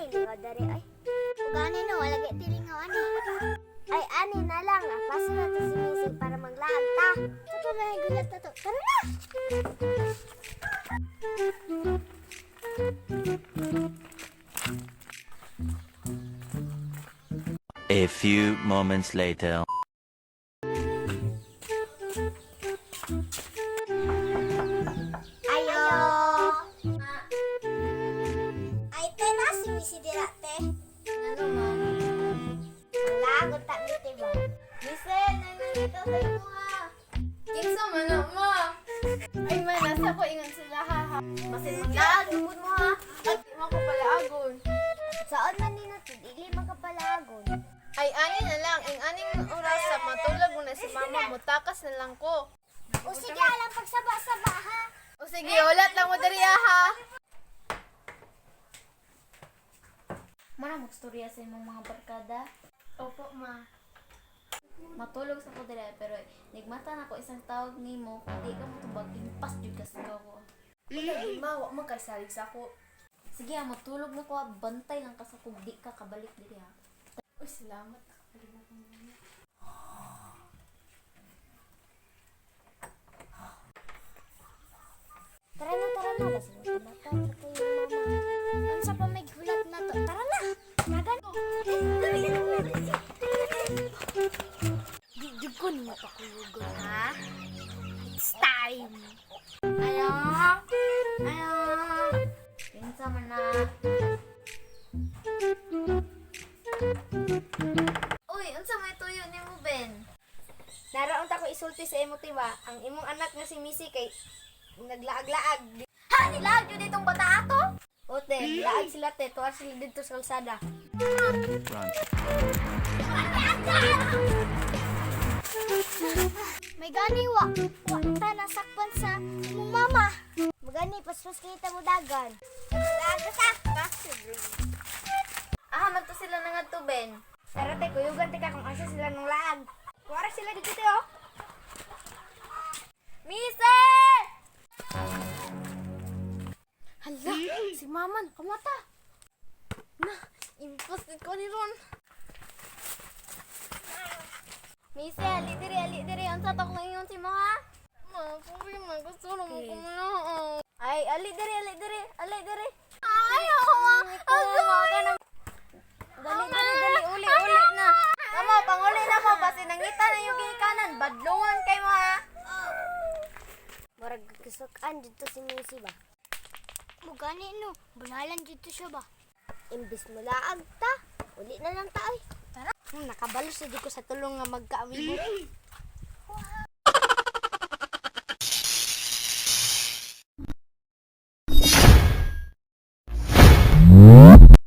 ani lingaw dari ay. Ug ani no wala gay tilingaw ani. Ay ani na lang pasa na to si Missy para maglaan ta. Sa may gulat na to. Tara na. A few moments later. Ayo. Ay te na si Missy dira te. Ano, ma'am? Wala ko ta dito ba. Listen, nananita sa imo ha. Kinsa man na, ma'am? Ay, man, nasa ko ingon sila ha. Masin maglaag, lupod mo ha. At di mo ko pala agon. Saan man ni nato dili makapalagon. Ay, ani na lang. Ang aning oras sa matulog mo na si mama, mutakas na lang ko. O sige alam pagsaba-saba ha. O sige, ulat lang mo diri ha. Mana magstorya sa imong mga barkada? Opo, ma. Matulog sa ko dire pero nigmata na ko isang tawag nimo di ka mo tubag impas jud ka sa gawa. Ma, wa mo kay salig sa ako. Sige, matulog na ko bantay lang ka sa kung di ka kabalik diri ha. Uy, salamat. Nakakalimutan mo na. Tara na, lasing mo mata sa kayo mama. Unsa pa may gulat na to? Tara na. Nagan. Di ko ni mapakulugon ha. It's time. Ayo. Ayo. Kinsa man na. Uy, unsa may tuyo nimo, Ben? Naroon ta ko isulti sa imo tiba. Ang imong anak nga si Missy kay naglaag-laag. Ha, nilaag yun itong bata ato? Ote, laag sila te, tuwar sila dito sa kalsada. May gani wa ta nasakpan sa imong mama. Magani paspas kita mo dagan. Dagan ta. Ah, man to sila nangadto, Ben. Tara te, kuyugan te ka kung asa sila nung laag. Tuwara sila dito te oh. Mise! Hala, si mama nakamata. Na, impost ko ni Ron. Mise, ali diri. Ang satok na iyon si mga. Ma, puri man. Gusto na mo kumulong. Ay, ali diri. Ayaw, ma. Dali, uli na. Tama, panguli na mo. Basi nangita na yung ginikanan. Badlungan kay mo, ha. Murag kisukan dito si Missy ba? Mugani no, bunalan dito siya ba? Imbis mo laag ta, uli na lang ta ay. Tara. Nakabalos na di ko sa tulong nga magkaamibo.